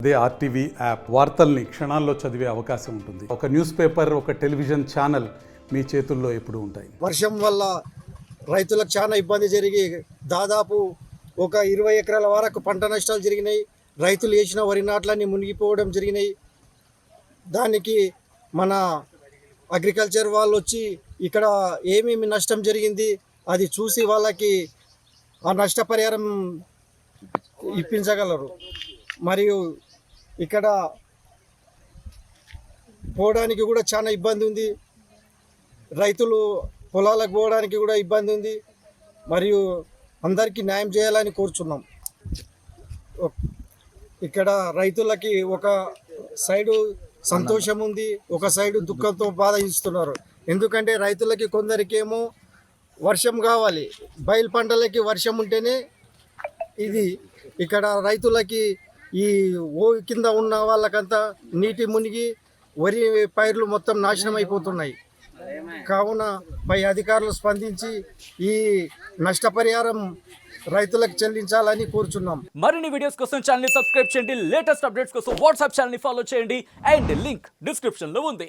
అదే RTV app వార్తల్ని క్షణాల్లో చదివే అవకాశం ఉంటుంది. ఒక న్యూస్ పేపర్, ఒక టెలివిజన్ ఛానల్ మీ చేతుల్లో ఎప్పుడూ ఉంటాయి. వర్షం వల్ల రైతులకు చాలా ఇబ్బంది జరిగి దాదాపు ఒక 20 ఎకరాల వరకు పంట నష్టాలు జరిగినాయి. రైతులు వేసిన వరి నాట్లన్నీ మునిగిపోవడం జరిగినాయి. దానికి మన అగ్రికల్చర్ వాళ్ళు వచ్చి ఇక్కడ ఏమేమి నష్టం జరిగింది అది చూసి వాళ్ళకి ఆ నష్టపరిహారం ఇప్పించగలరు. మరియు ఇక్కడ పోవడానికి కూడా చాలా ఇబ్బంది ఉంది. రైతులు పొలాలకు పోవడానికి కూడా ఇబ్బంది ఉంది. మరియు అందరికీ న్యాయం చేయాలని కోరుచున్నాం. ఇక్కడ రైతులకి ఒక సైడు సంతోషం ఉంది, ఒక సైడు దుఃఖంతో బాధిస్తున్నారు. ఎందుకంటే రైతులకి కొందరికేమో వర్షం కావాలి, బయలు పంటలకి వర్షం ఉంటేనే ఇది. ఇక్కడ రైతులకి ఈ కింద ఉన్న వాళ్ళకంతా నీటి మునిగి వరి పైర్లు మొత్తం నాశనం అయిపోతున్నాయి. కావున పై అధికారులు స్పందించి ఈ నష్టపరిహారం రైతులకు చెల్లించాలని కోరుచున్నాం. మరిన్ని వీడియోస్ కోసం ఛానల్ ని సబ్స్క్రైబ్ చేయండి. లేటెస్ట్ అప్డేట్స్ కోసం వాట్సాప్ ఛానల్ ని ఫాలో చేయండి. అండ్ లింక్ డిస్క్రిప్షన్ లో ఉంది.